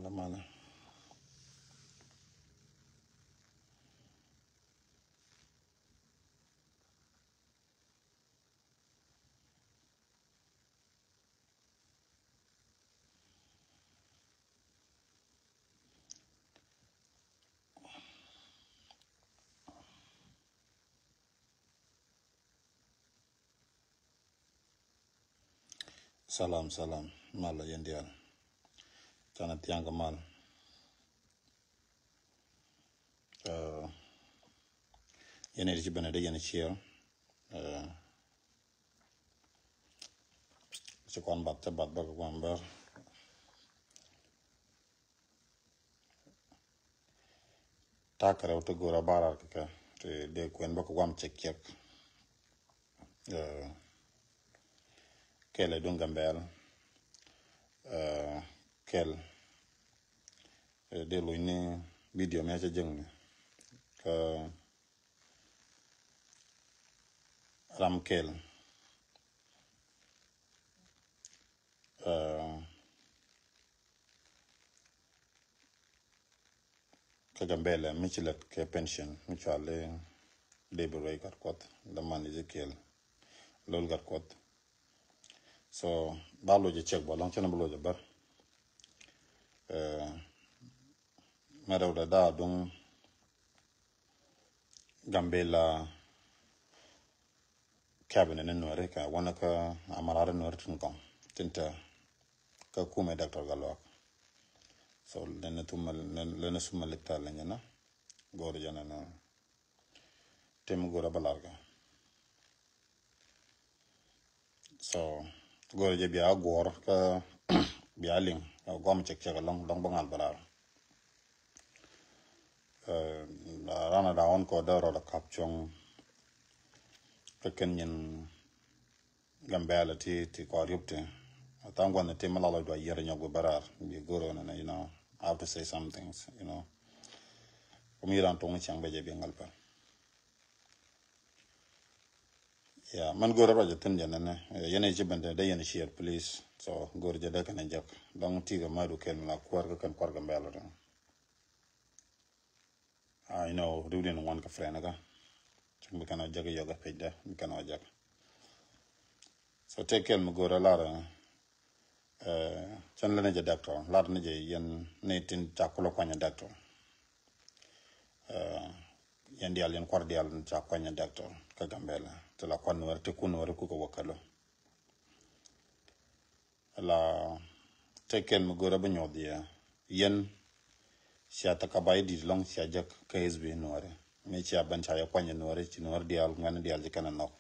Mala. Salam. Mala yendial. Chana tianga mal. Yene di bana de yene chiel. Chikwan bat ba kwamber. Takara uto gora bara ka te de kwen ba kwam chek. Kele dungambel. Kel de lo ini video me cha jeng ka ram kel ka gambele michilet ke pension michale labor rate got quat the man is kel lol got quat so balo je check ba long chana balo je bar maraw da dung gambela cabinet en nore ka wana ka amarara nore tun kong tinta ka kume doctor galok so lena suma lekta lenyana gor jana na tem gora balarga so gor je biya gor ka biya ling gom chek long bangal balar rana da on ko daro da kapchong ka kenyen gambela ti ko ryupte atangwa na tema la do yere nyago barar bi goro na I have to say some things umiran tong chang beje bengal pa yeah man goro ba jetin janana yene jibande da yene share please so goro je da kan jak dong tiga madu ken la kwar kan kwar gambela I know rudin one ka frena ga chumbe kana jaga yoga pejda kana jak so take care mugora lara chan lene je doctor lar ne je yen netin chakulo kwanya doctor yen dial yen kwar dial chakwanya doctor ka gambela to la kwan wer te kun wer ku ko wakalo la take care mugora banyo dia yen sia ta kabay di long sia jak KSB nore me sia ban cha ya kwanya nore ci nore dial ngana dial je kana nok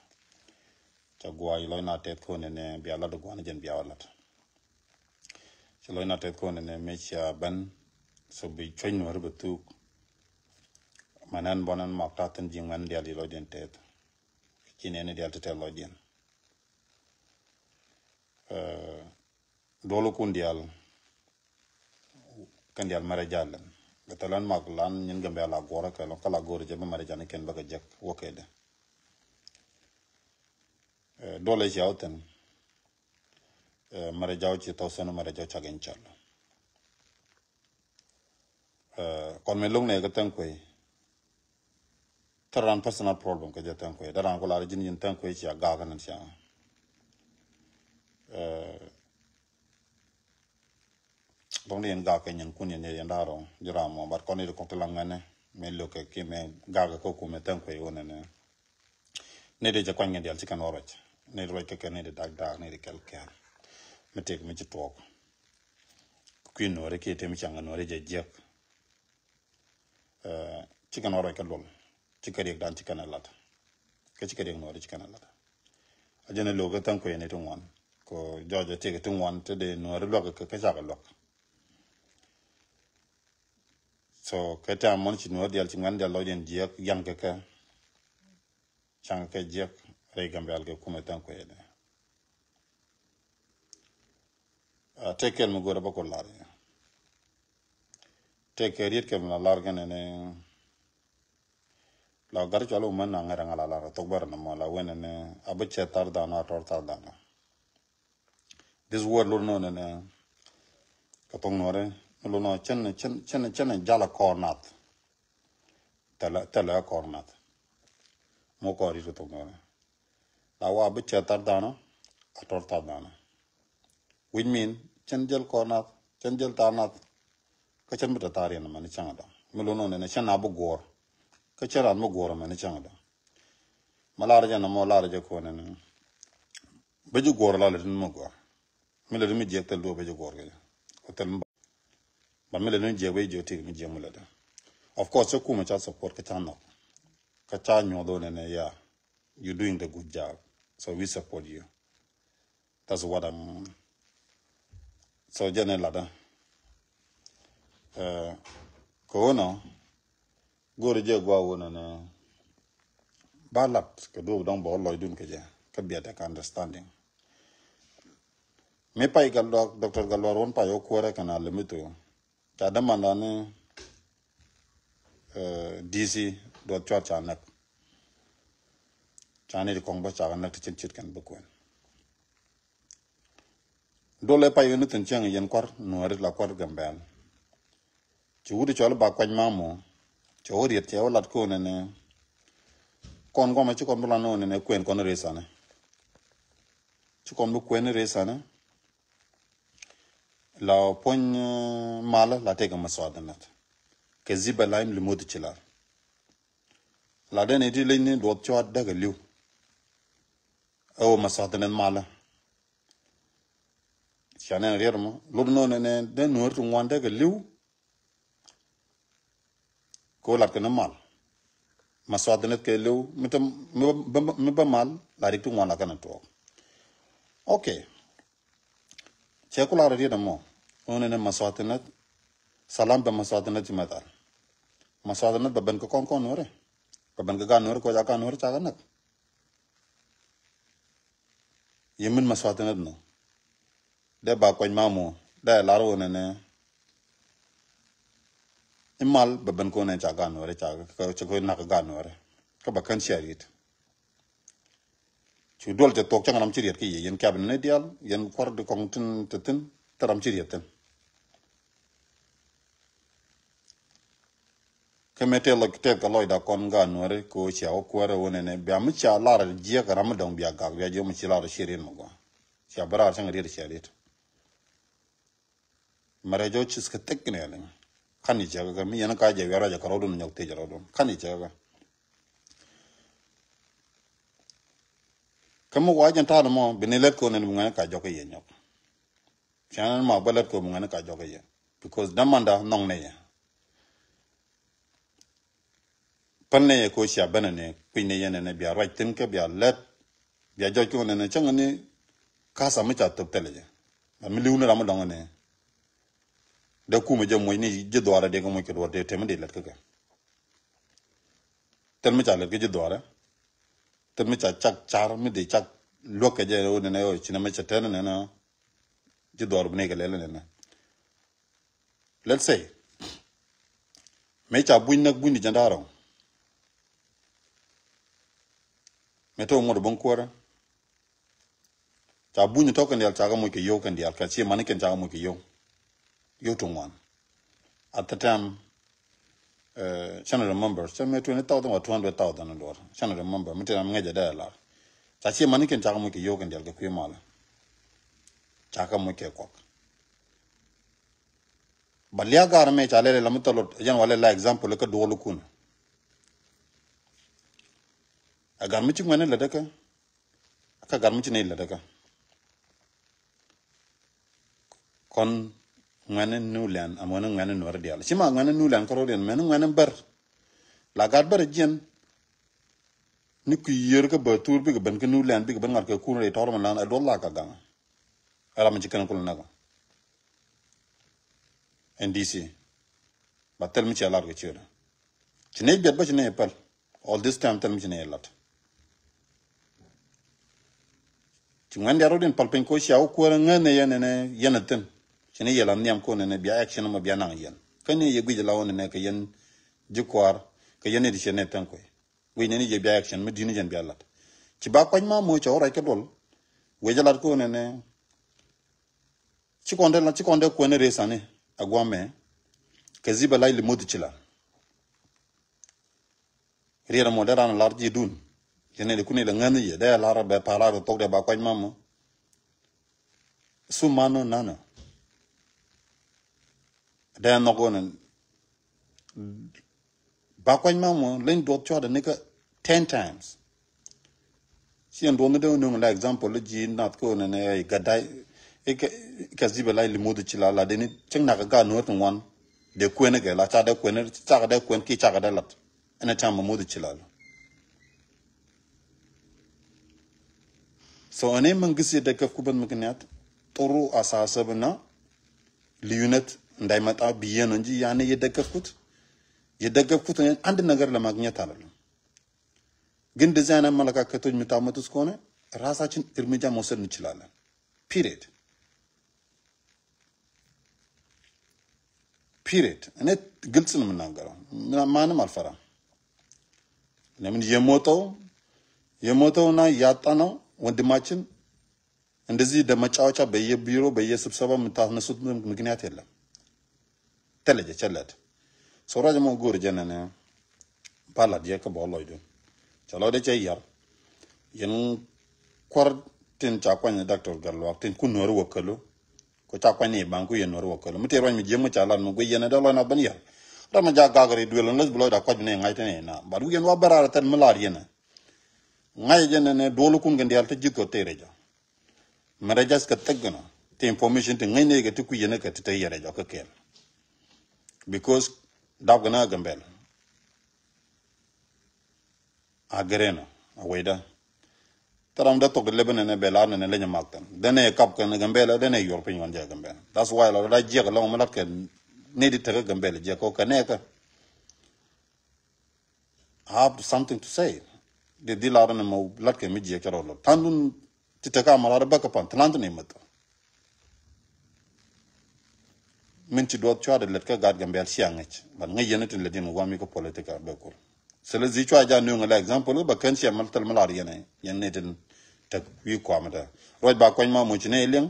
ta gwa yi na te ko ne bi ala do gwana jen bi awalat ci loy na te ko ne me sia ban so bi choy nore betu manan bonan makta tan jing man dial yi lo den te ci ne dial te lo den dolo kun dial kan dial mara jallan betalan maglan nyin gambe ala gora ka lo kala gora je ba mara jani ken baga jek wokede dole jawten mara jaw ci tawsana mara jaw chagen chal kon me long ne ga tan koy taran personal problem ka je tan koy daran ko la jin yin tan koy ci aga ga nan sia donc yen ga ka nyen kun yen yen daro jira mo bar kon ni ko telangane me lo ke ki me ga ko ku me tan koy wonene ne de je kwanya dial ci kan woroch ne ro ke ne de dag ne de kelker me tek me ci tok ku no re ke te mi changa no re je jek ci kan woroch ka lol ci kare dan ci kan lat ke ci kare no re ci kan lat ajene lo ga tan koy ne to won ko jojo te to won te de no re lo ka ka ja lo so kata mon ci no dial ci ngan dial lo den jek yang ka chang ka jek re gambal ke kuma tan ko yede tekel mu gora bako lar tekel yet ke na lar gane ne la gar chalo man na ngara ngala lar to bar na mala wene ne abache tar dana tor tar dana this word lo no ne ka tong nore lo no chen jala cornat tela cornat mo ko ri to no la wa bu che tar dana ator tar dana which mean chen jel cornat chen jel tarnat ka chen bita tari na mani changa me lo no ne chen abu gor ka chera mo gor mani changa malara jana mo lara je ko ne beju gor la le mo gor me le mi je tel do beju gor ge hotel ba me le je we je ti mi je mo le of course so kuma cha support ka chano ka cha nyodo ne yeah you're doing the good job so we support you that's what I'm so jene lada ko no gore je gwa wona na balat ka do don bo loy dun ke je ka biata ka understanding me pai gal doctor galwaron pa yo kwere kana limito ta damanda ne DC do chacha nak chane di kongba cha nak tin chit kan bukwen dole pa yo nutin chang yen kwar no ri la kwar gambel ci wudi chol ba kwaj mamo ci wodi et ya lat ko ne kon goma ci kon bula no ne kwen kon resane ci kon bu kwen resane la pon mala la tega maswadanat ke ziba laim limodi ci la dene di leni do chwa daga liw o maswadanan mala chane rermo lu no ne de no tu wanda ga liw ko lat kana mal maswadanet ke liw mitam mi ba mal la ri tu wanda kana to okay che ko la ri da mo one ne maswadanet salam ba maswadanet matal maswadanet ba ban ko kon nore ba ban ga nore ko ja ka nore cha ga nak yemin maswadanet no de ba ko mamo de la ro ne imal ba ban ko ne cha ga nore cha ko nak ga nore ka ba kan sharit chu dol te tok changanam chiriet ki yen kabin ne dial yen kwar de kong tin taram chiriet ten kemete lo kite ka loida kon ga nore ko cha o kwara wona ne bia mu cha lar je ka ram dong bia ga bia je mu chi lar shirin mo go cha bara chang ri sharit mare jo chis ka tek ne ne khani cha ga mi yen ka je yara ja ka rodun nyok te ja rodun khani cha ga kamu wajan ta mo binilet ko ne mu ngana ka joke yen nyok chanan ma balat ko mu ngana ka joke yen because damanda nong ne ya panne ko sha banane kwine yen ne bia right tin ke bia let bia jo ko ne chang ne ka sa mi cha top tele ya mi liuna ram dong ne da ku me je mo ni je doara de ko mo ke do de te me de let ka tel mi cha let ke je doara te mi cha chak char mi de chak loke je o ne o china me cha ten ne na je doar bne ke le ne let's say me cha buin nak buin di jandaro me to mo bon kwara cha buin to kan yal cha ga mo ke yo kan yal ka chi man ken cha mo ke yo to one at the time channel remember so me 20,000 or 200,000 dollar channel remember me te ngeja da la cha chi man ken cha mo ke yo kan yal ka ku mala cha ka mo ke ko balia gar me cha le lam to lo jan wala la example ka do lu kun agar mi ci ngene la daka aka gar mi ci ne la daka kon ngene nulan amona ngene no radial sima ngene nulan ko roden men ngene ber la gar ber jen ni ku yer ka ba tour bi ga ban ka nulan bi ga ban ngar ka kun re tor man lan do la ka ga ala mi ci kan ko na ga NDC ba tel mi ci ala ga ci ne bet ba ci ne pal all this time tel mi ci ne lat ci ngande rodin pal pen ko shaw ko ngene yenene yenaten ci ne yelam niam ko ne bia action ma bia nang yen kan ne yegu de lawon ne ka yen jikwar ka yen di chene tan ko wi ne ni je bia action ma dini jen bia lat ci ba ko ma mo ci ora ke dol we jalat ko ne ci konde ko ne resane agwame kazi balai limud chila riera modern larji dun yene de kuni le ngani ye da lara be para ro tok de ba kwany mamo sumano nana da no gonen ba kwany mamo len dot chwa de nika 10 times si en dono de no la example le ji nat ko ne gadai kazi balai limud chila la de ni cheng na ga no to wan de kwene ge la cha de kwene cha de kwen ki cha ga de lat ene tam mud chila so ane mangisi de kaf kuban mkniyat toru asasa bana liunet ndai mata biyen onji yani ye de kaf kut and nagar la magnya talal gin design malaka katoj mitamatus kone rasa chin irmija mosel nichilala period ane giltsin mnangara mana malfara nemin yemoto na yatano ወንድማችን እንደዚህ ደመጫወቻ በየቢሮ በየስብሰባ ምታነሱት ምክንያት የለም ተለጀ ቸለድ ሶራጅ ሞጉር ጀነነ ባላድ የከቦሎ ይዱ ቸሎደ ቸያር የን ኮርቲን ጫቋኝ ዶክተር ጋርሎ አክቲን ኩኖር ወከሉ ኮጫቋኝ ባንኩ የኖር ወከሉ ምቴሮኝ ምጀም ቻላል ነው ጎየነ ደሎና በንያ ረመጃ ጋገሪ ዱለንስ ብሎ ዳቋጅ ነው ngaitene na baru yen wabaratan melar yena ngai jenene dolu kun gandi alta jikko tereja marajas ka tagna te information te ngai ne ga tuku yene ka te yere ja ka kel because dagna gambel agrena aweda taram da to lebene ne belana ne lenya maktan dene kap kan gambela dene yorpin wan ja gambel that's why la da je ga long malat ka ne di taga gambel je ko ka ne ka have something to say de dilara ne mo latke mi je karolo tandun titaka malara baka pan tanant ne mat min ci dot chwa de letka gad gambel siangech ban ngay yene tin ledin wami ko politika be ko sele zi chwa ja nu ngala example ba kan sia mal tal malar yene yene tin tak wi ko amata roj ba koñ ma mo ci ne leng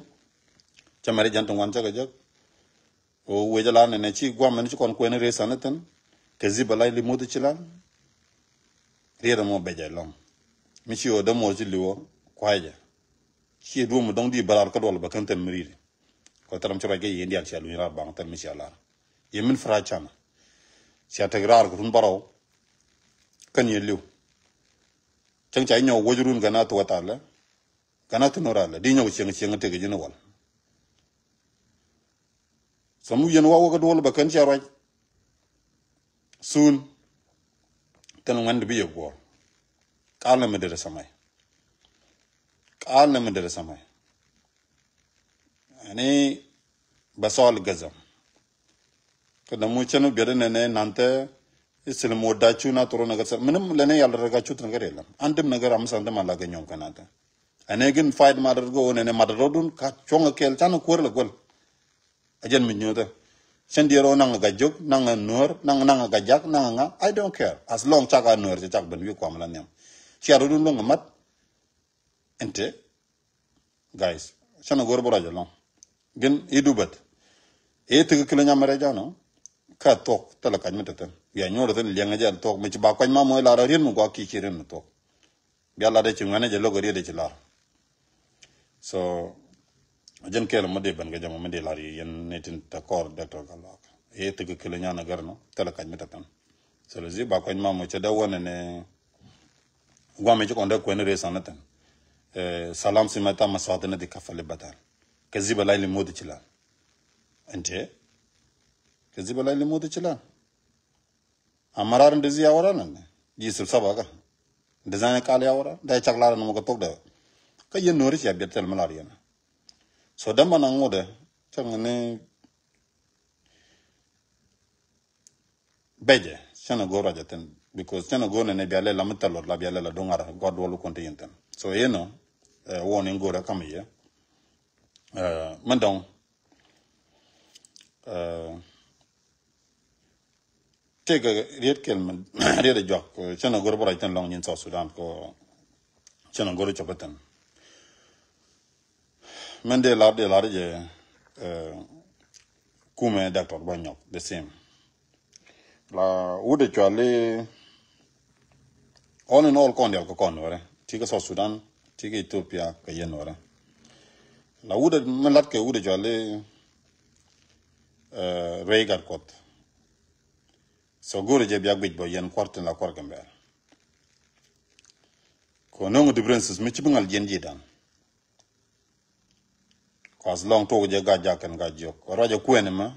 chamare jantu wan jaga jag o wejala ne ci gwam ne ci kon ko ne resanatan kazi balay li modi ci lan riera mo beje long michi o da mo ziliwo kwaje chi do mo dong di barar ka dol ba kan tan miri ko taram ci rage yendi al chalu ira bang tan michi ala yemin fra chana sia tagrar ko run baraw kan yeliw chang chai nyaw wojurun gana to watala gana to norala di nyaw cheng te ge wal samu yen wa ga dol ba kan ci raj sun tan wand bi yego kala medere samay ani basol gazam kada mu chanu bere ne nante isil moda chuna toro nagar sa minum lene yalla raga chut nagar elam andem nagar am sanda mala ga nyong kanata anegin fight madar go ne madrodun ka chonga kel tan ko la gol ajen min nyota sendiro nang ga jog nang nur nang ga jak nang nga I don't care as long chaka nur chak ben wi ko amla nyam chiaro dun long mat ente guys sana gor bora jalon gen idubat e tig kila nyamare jano ka tok tala kan metatan ya nyoro tan lenga jal tok mi ba kwany ma mo la ra rin mo ko ki kiren no tok bi ala de ci ngane je logo de ci la so jen kela mo de ban ga jama mo de la yen netin ta kor doctor galak e tig kila nyana garno tala kan metatan so le zi ba kwany ma mo ci da wona ne gwame ci ko nda ko ne resanatan salam si mata maswadana de kafale batal kaziba layli modi ci la ante kaziba layli modi ci la amarar ndezi awara nan yisub sabaga ndezana kale awara da chaklara no ko tokda ka yen nori ci abetel malaria so dama na ngode tangane beje sana gora jaten because sana gona ne biale la mutalor la biale la dongara god wolu kontinenten so warning gora kamiye mandong tega riet kelman riet jok chana gor bora tan long in South Sudan ko chana gor chapatan mende la de je kume Dr. Banyok the same la ude chwale all in all kondial ko konore tika South Sudan tika Ethiopia ka yenore la ude melat ke ude chwale reigar kot so gore je biag bij bo yen kwartin la kwargamber ko nongo differences mi chibungal yen jidan ko as long to je ga jakan ga jok raja kuene ma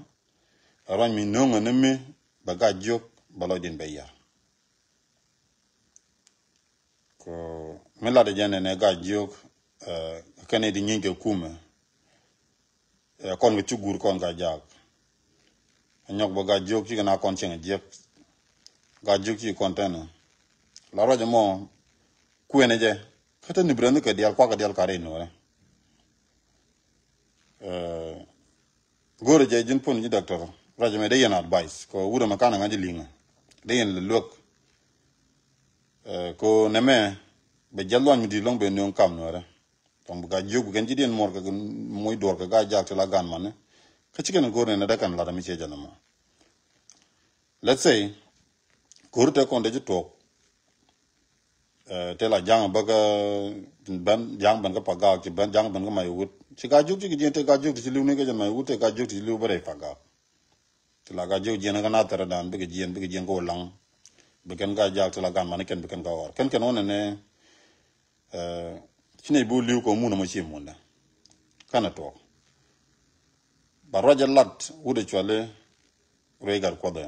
ran mi nongo ne mi ba ga jok balo din beya ko mela de jene ne ga jok kane di nyinge kuma kon mi chugur kon ga jak nyok ba ga jok ci na kon chenga jek ga jok ci kontena la raja mo kuene je kata ni brand ka dial kwa ka dial kare no gore je jin pon ji doctor raja me de yen advice ko wura makana ngaji linga de yen look ko neme be jalwan mi di long be non kam no re tom ga jog gen jidien mor ka moy dor ka ga jak la gan man ka ci gena gore ne da kan la da mi ce janama let's say kurte kon de to te la jang ba ga ban jang ban ka pa ga ci ban jang ban ga may wut ci ga jog ci gien te ga jog ci liw ne ga may wut te ga jog ci liw bare pa ga te la ga jog jien ga na tara dan be ga jien ko lang be ken ga jak te la gan man ken be ken ga war ken on ne cine bu liw ko mu na ma ci mu nda kana to ba roja lat wude chwale regar ko de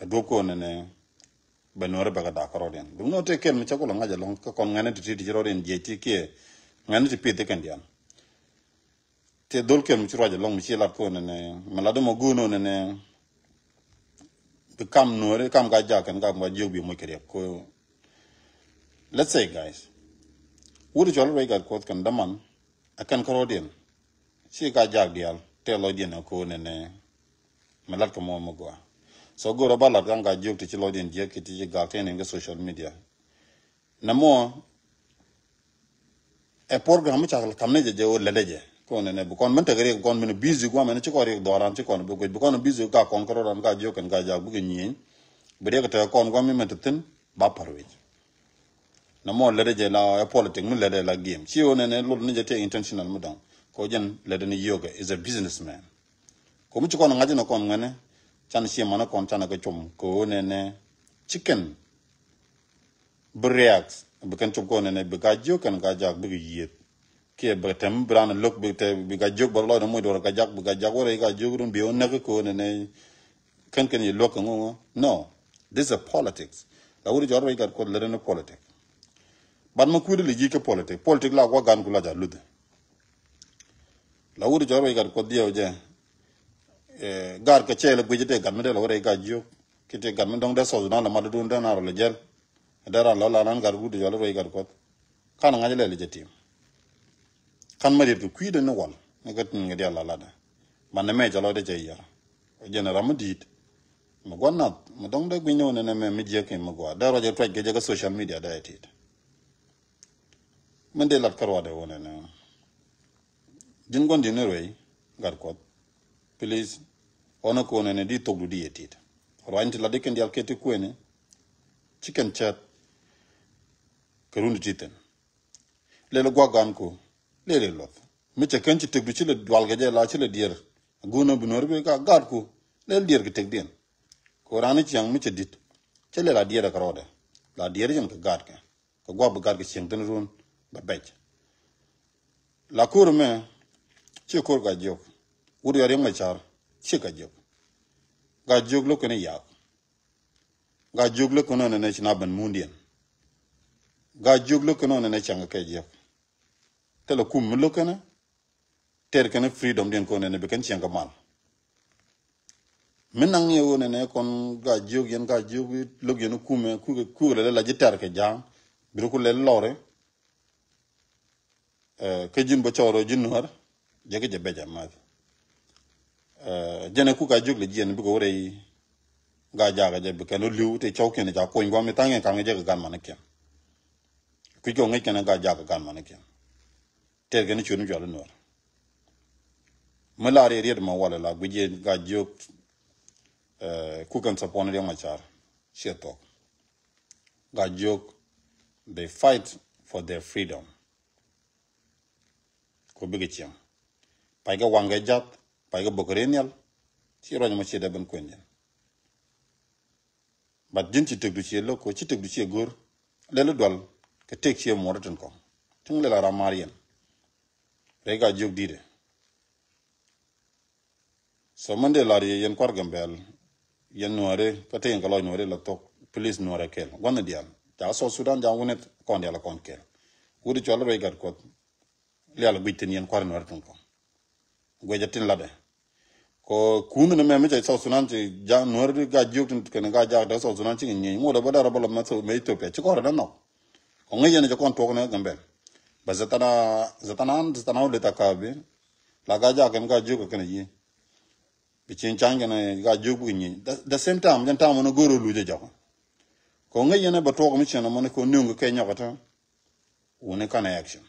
do ko ne benore baga da karoden dum no te ken mi chakolo ngaja long ka kon ngane ti ti roden je ti ke ngane ti pete kan dian te dol ken mi roja long mi ci lat ko ne malado mo guno ne be kam nore kam ga ja kan ga ma jobi mo kere ko let's say guys wude chwale regar ko kan daman akan karoden ci ga ja dial te lo dien ko ne malat ko mo go so go robalat ganga jok ti lodin je kiti ga tenen ga social media namo e program cha kamne je o ledeje ko ne bu kon menta gare kon men busy go men ci ko re doran ci kon bu kon busy ga kon ko ran ga jok ga ja bu nyi bu de ta kon go mi mentatin ba parwe namo ledeje la politique mu lede la game ci o ne lo ne je te intentional mu dan ko jen lede ni yoga is a businessman ko mu ci kon ngaji no kon ngane chan si mana kon chan ka chum ko ne chicken breaks bukan chum ko ne be ga jo kan ga jak be yet ke be tem bran lok be te be ga jok ba lo mo do ga jak be ga jak wore ga jok run be on na ko ne kan ye lok ngo no this is a politics la wuri jor ga ko le ne politics ban ma ku de ji ke politics la ko gan ku la ja lude la wuri jor ga ko dio je gar ka chele bujete gan me lo re ga jo kite gan me dong de so na la ma dun de na ro le jel dara lo la nan gar gudu yo re gar ko kan nga le jetim kan ma dir ku de no wal ne gat ngi de la da man ne me jalo de je ya o genera mu dit mo gonna mo dong de gwinyo ne me mi je ke mo gwa daro je twaj ge ga social media da etit men de lat karwa de wona ne jin gondi ne re gar ko please ona ko ne di toglu di etit roanti la de ken dial kete kuene chicken chat karundu titen lele gwa gan ko lele lot mi che kan ci tegdu ci le dwal ga je la ci le dier guna bu nor be ga gad ko lele dier ga tegden ko rani ci yang mi che dit ci le la dier ka rode la dier jëm ka gad ka ko gwa bu gad ga ci ngten run ba becc la cour me ci ko ga jok wuri yare ma char ci ka jok ga jok lo ko ne ya ga jok lo ko no ne ci na ban mundien ga joglo kono ne changa ke je tele kum lo kana ter kana freedom den ko ne be kan changa mal minang ye wona ne kon ga jog yen ga jog lo gen kume ku le la jitar ke jang bi ko le lore ke jin bo choro jin war je ke je beja ma jene ku ga jog le jien bi ko re ga jaga je be kan lu te chauke ne ja ko ngwa mi tangen kan je ga man ke ku ko ngi kana ga jaga gan man ke ter gani chunu jalo nor malari ried ma wala la guje ga jok ku kan sapon de machar sheto ga jok they fight for their freedom ko bige chiam paiga wange jat paiga bokrenial ci roñ ma ci de ben kwenyen bat jin ci tegdu ci lo ko ci tegdu ci gor lelu dol ke tek ci mo roten ko tung le la ramarien rega jog dide so mande la yen kwar gambel yen noore pate en kala noore la tok police noore kel wana dial ta so sudan ja wonet kon dial kon kel wudi cholo rega ko le ala bitin yen kwar noore tun ko gwejatin lade ko kunu na me so sunan ci ja noore ga jog tun ken ga ja da so sunan ci nyi mo da badara bala ma so me to pe ci ko da no ko ngi yen ja kon tok na gambel ba zatana le takabe la ga ja ken ga jog ken yi bichin changa na ga jogu ni the same time jan tam no goro lu je jago ko ngai yana ba to ko mi chena mo ko nungu ke nyokata woni kana action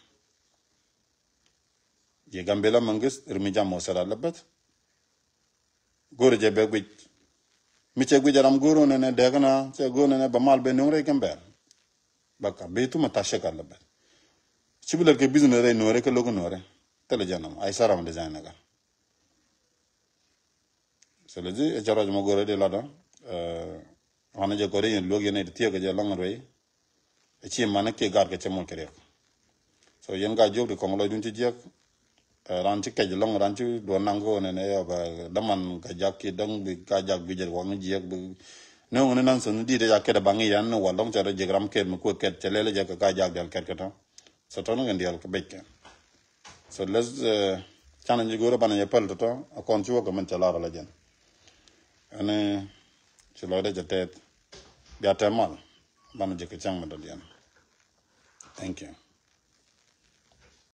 je gambela mangus irmi jam mo sala labat goro je be gwi mi che gwi jaram goro ne de kana che goro ne ba mal be nungre gambe baka be tu mata sheka labat chibular ke business re no re ke logo no re tele janam ay saram design naga so le di e jaro mo gore de lada wana je gore yen logi ne tiya ga je lang roy e chi mana ke gar ke chemo kere so yen ga jog de ko lo dun ti je ran ti ke long ran ti do nango ne ne ba daman ga jakki dang bi ga jak bi je ko ngi je bi no ne nan so di de ya ke da bangi yan no walong jaro je gram ke ko ke telele je ga jak dal ke ta so to no ngi dial ke beke so les challenge gore bana ye pel to akon ti wo ko men tala la jen ane chilode jatet biatemal bana je ke chang madalian. Thank you.